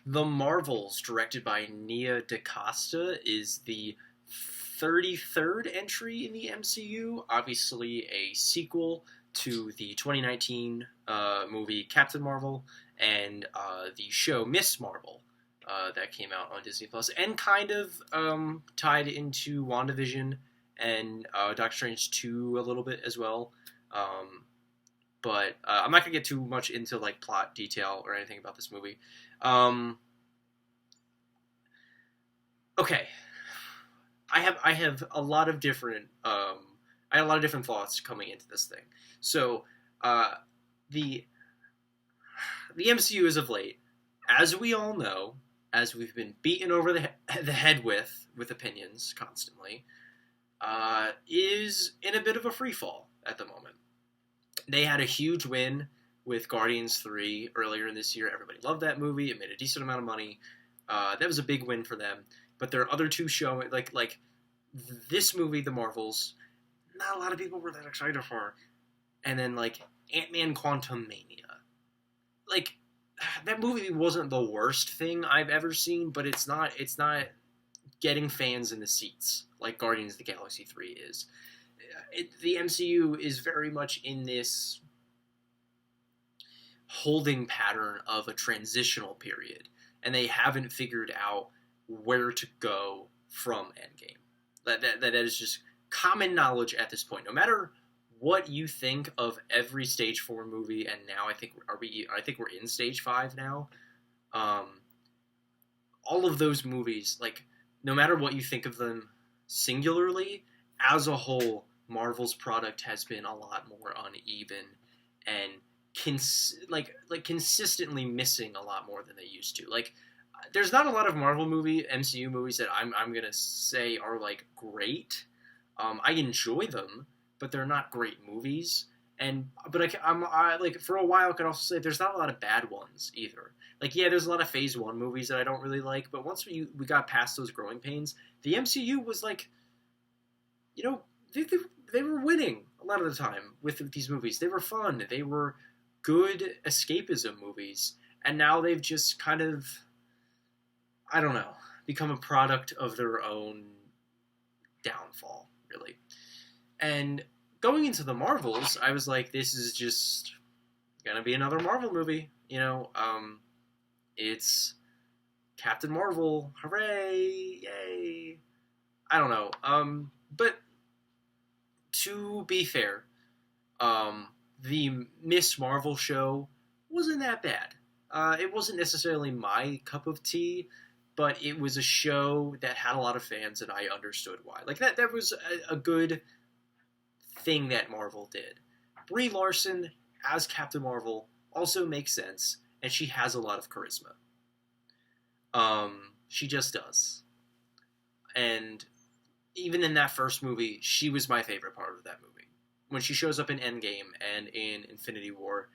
The Marvels, directed by Nia DaCosta, is the 33rd entry in the MCU. Obviously, a sequel to the 2019 movie Captain Marvel and the show Miss Marvel that came out on Disney Plus, and kind of tied into WandaVision and Doctor Strange 2 a little bit as well. Um, but I'm not gonna get too much into like plot detail or anything about this movie. Um, okay, I have a lot of different I had a lot of different thoughts coming into this thing. So uh, the the MCU is of late, as we all know, as we've been beaten over the head with opinions constantly, is in a bit of a free fall at the moment. They had a huge win with Guardians 3 earlier in this year. Everybody loved that movie. It made a decent amount of money. That was a big win for them. But there are other two showing like this movie, The Marvels. Not a lot of people were that excited for. And then like Ant-Man Quantumania. Like that movie wasn't the worst thing I've ever seen, but it's not getting fans in the seats like Guardians of the Galaxy 3 is. The MCU is very much in this holding pattern of a transitional period, and they haven't figured out where to go from Endgame. That is just common knowledge at this point. No matter what you think of every Stage 4 movie, and now I think we're in Stage 5 now. Um, all of those movies, like no matter what you think of them singularly, as a whole, Marvel's product has been a lot more uneven and consistently missing a lot more than they used to. Like there's not a lot of MCU movies that I'm gonna say are like great. I enjoy them, but they're not great movies. I'm like for a while I could also say there's not a lot of bad ones either. Like yeah, there's a lot of Phase One movies that I don't really like, but once we got past those growing pains, the MCU was like, you know, they were winning a lot of the time with these movies. They were fun. They were good escapism movies, and now they've just kind of, I don't know, become a product of their own downfall, really. And going into the Marvels, I was like, this is just gonna be another Marvel movie. It's Captain Marvel, hooray, yay! I don't know. But to be fair, the Miss Marvel show wasn't that bad. It wasn't necessarily my cup of tea, but it was a show that had a lot of fans, and I understood why. Like that was a good thing that Marvel did. Brie Larson as Captain Marvel also makes sense, and she has a lot of charisma. She just does. And even in that first movie, she was my favorite part of that movie. When she shows up in Endgame and in Infinity War,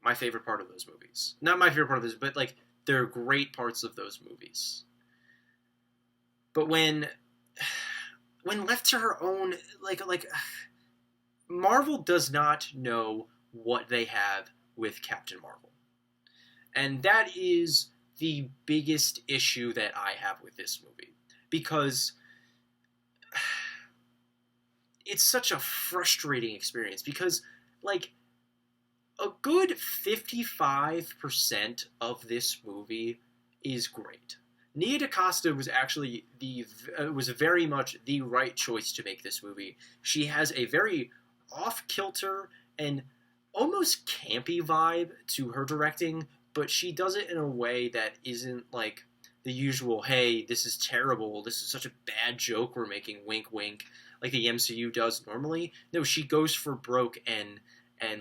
my favorite part of those movies. Not my favorite part of those, but like they're great parts of those movies. But when left to her own, like Marvel does not know what they have with Captain Marvel. And that is the biggest issue that I have with this movie. Because it's such a frustrating experience. Because, like, a good 55% of this movie is great. Nia DaCosta was actually was very much the right choice to make this movie. She has a very off-kilter and almost campy vibe to her directing, but she does it in a way that isn't like the usual, hey, this is terrible, this is such a bad joke we're making, wink wink, like the MCU does normally. No, she goes for broke and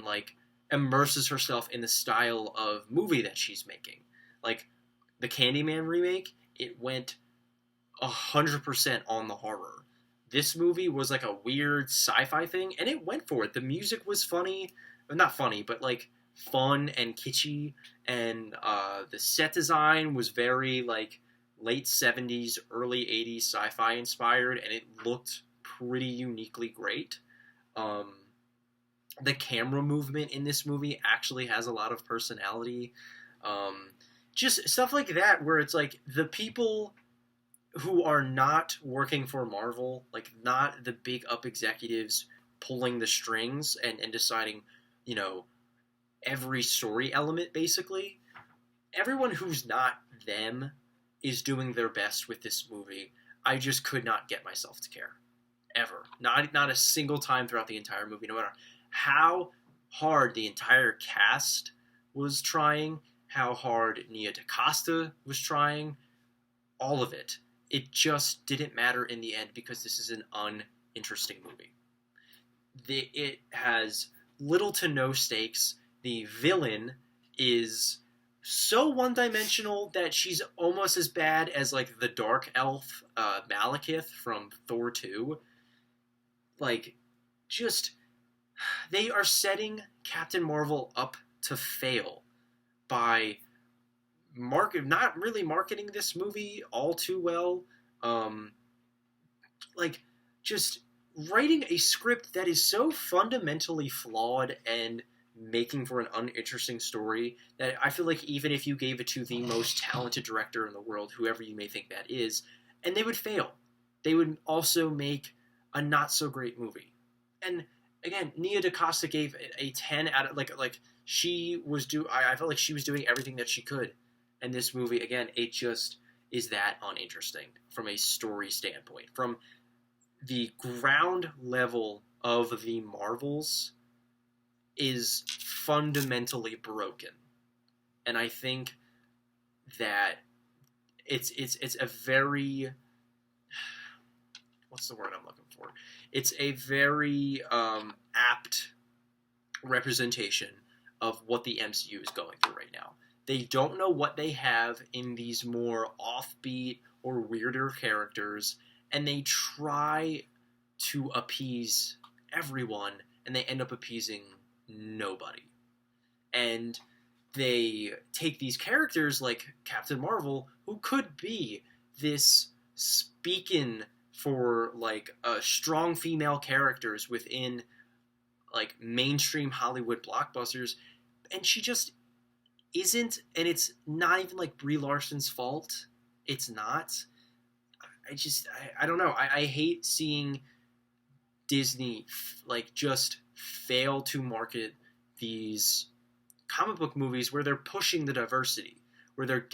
like immerses herself in the style of movie that she's making. Like the Candyman remake, it went 100% on the horror. This movie was like a weird sci-fi thing, and it went for it. The music was funny, not funny, but like fun and kitschy, and the set design was very like late 70s, early 80s sci-fi inspired, and it looked pretty uniquely great. Um, the camera movement in this movie actually has a lot of personality. Um, just stuff like that where it's like the people who are not working for Marvel, like not the big up executives pulling the strings and deciding, you know, every story element basically. Everyone who's not them is doing their best with this movie. I just could not get myself to care. Ever. Not a single time throughout the entire movie, no matter how hard the entire cast was trying, how hard Nia DaCosta was trying, all of it. It just didn't matter in the end because this is an uninteresting movie. It has little to no stakes. The villain is so one-dimensional that she's almost as bad as like the dark elf Malekith from Thor 2. Like, just they are setting Captain Marvel up to fail by not really marketing this movie all too well. Like, just writing a script that is so fundamentally flawed and making for an uninteresting story that I feel like even if you gave it to the most talented director in the world, whoever you may think that is, and they would fail. They would also make a not so great movie. And again, Nia DaCosta gave it a 10 out of like she was I felt like she was doing everything that she could. And this movie, again, it just is that uninteresting from a story standpoint. From the ground level of the Marvels is fundamentally broken. And I think that it's a very, what's the word I'm looking for? It's a very apt representation of what the MCU is going through right now. They don't know what they have in these more offbeat or weirder characters, and they try to appease everyone, and they end up appeasing nobody. And they take these characters like Captain Marvel, who could be this speaking for like strong female characters within like mainstream Hollywood blockbusters, and she just isn't. And it's not even like Brie Larson's fault. It's not. I don't know. I hate seeing Disney like just fail to market these comic book movies where they're pushing the diversity, where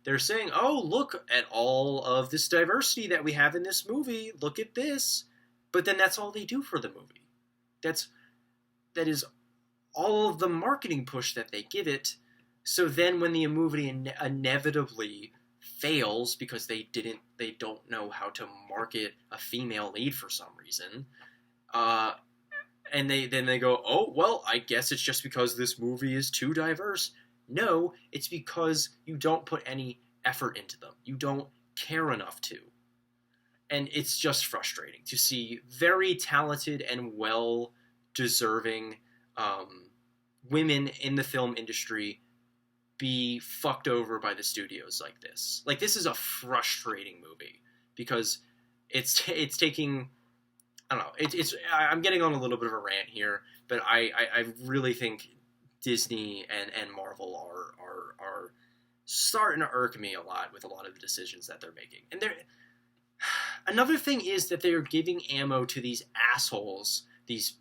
they're saying, oh, look at all of this diversity that we have in this movie, look at this, but then that's all they do for the movie. That is all of the marketing push that they give it. So then when the movie inevitably fails because they don't know how to market a female lead for some reason, and they go, oh, well, I guess it's just because this movie is too diverse. No, it's because you don't put any effort into them. You don't care enough to. And it's just frustrating to see very talented and well-deserving women in the film industry be fucked over by the studios like this. Like, this is a frustrating movie because it's taking... I don't know. I'm getting on a little bit of a rant here, but I really think Disney and Marvel are starting to irk me a lot with a lot of the decisions that they're making. And another thing is that they are giving ammo to these assholes, these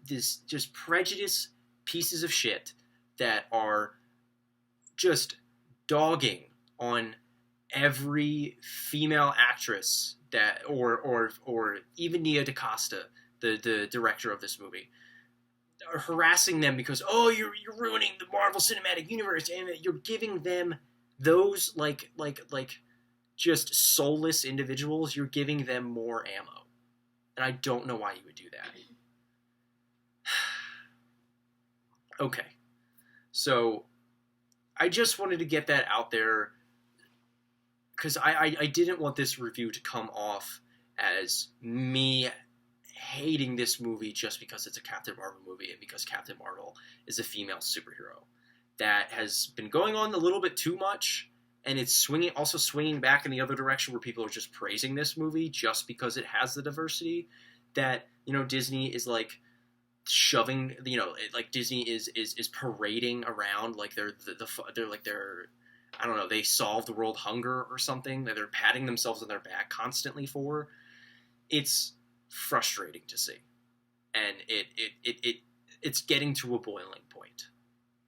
just prejudiced pieces of shit that are just dogging on every female actress that or even Nia DaCosta, the director of this movie, are harassing them because, oh, you're ruining the Marvel Cinematic Universe, and you're giving them those like just soulless individuals, you're giving them more ammo. And I don't know why you would do that. Okay. So I just wanted to get that out there because I didn't want this review to come off as me hating this movie just because it's a Captain Marvel movie and because Captain Marvel is a female superhero. That has been going on a little bit too much, and it's swinging back in the other direction where people are just praising this movie just because it has the diversity that, you know, Disney is like shoving, you know, like Disney is parading around like they're I don't know, they solved world hunger or something that they're patting themselves on their back constantly for. It's frustrating to see, and it's getting to a boiling point.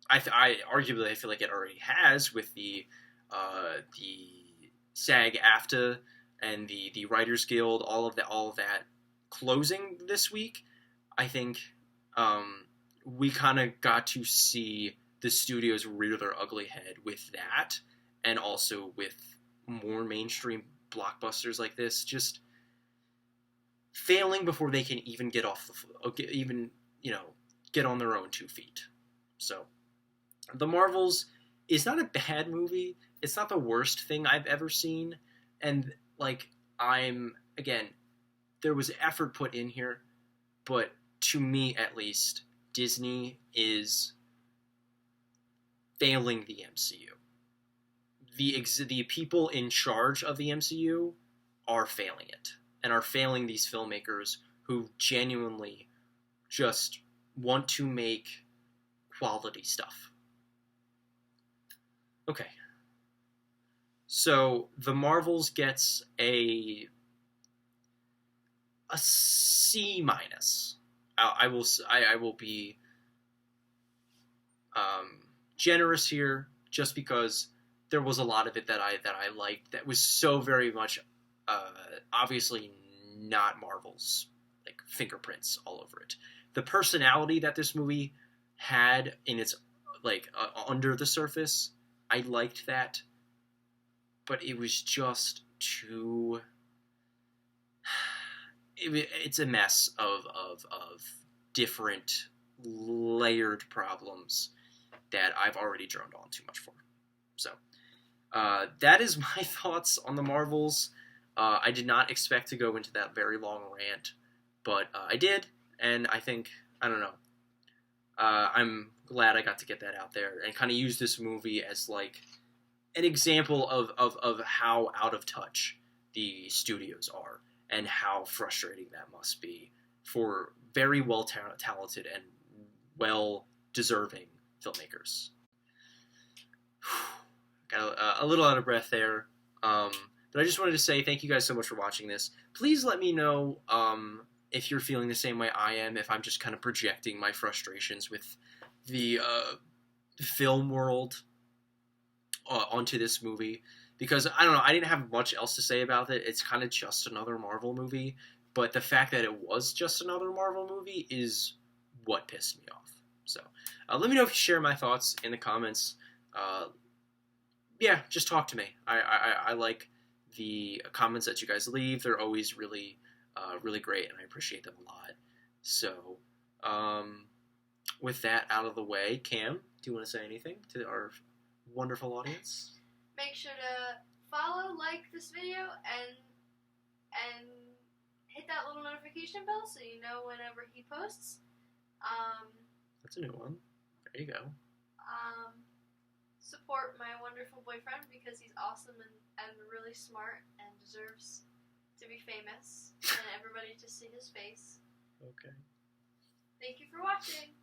I arguably I feel like it already has with the SAG-AFTRA and the Writers Guild, all of that closing this week. I think we kind of got to see the studios rear their ugly head with that, and also with more mainstream blockbusters like this, just failing before they can even get off even get on their own 2 feet. So, The Marvels is not a bad movie. It's not the worst thing I've ever seen, and like again, there was effort put in here, but to me at least, Disney is failing the MCU. The people in charge of the MCU are failing it, and are failing these filmmakers who genuinely just want to make quality stuff. Okay. So, The Marvels gets a C minus. I will be generous here, just because there was a lot of it that I liked that was so very much obviously not Marvel's like fingerprints all over it. The personality that this movie had in its like under the surface, I liked that, but it was just too. It's a mess of different layered problems that I've already droned on too much for. So that is my thoughts on the Marvels. I did not expect to go into that very long rant, but I did, and I think, I don't know, I'm glad I got to get that out there and kind of use this movie as like an example of how out of touch the studios are and how frustrating that must be for very well talented and well deserving filmmakers. Got a little out of breath there, but I just wanted to say thank you guys so much for watching this. Please let me know if you're feeling the same way I am, if I'm just kind of projecting my frustrations with the film world onto this movie, because I don't know, I didn't have much else to say about it. It's kind of just another Marvel movie, but the fact that it was just another Marvel movie is what pissed me off. So let me know if you share my thoughts in the comments. Yeah, just talk to me. I like the comments that you guys leave. They're always really really great, and I appreciate them a lot. So with that out of the way, Cam, do you want to say anything to our wonderful audience? Make sure to follow, like this video, and hit that little notification bell so you know whenever he posts. That's a new one. There you go. Support my wonderful boyfriend because he's awesome and really smart and deserves to be famous and everybody to see his face. Okay. Thank you for watching.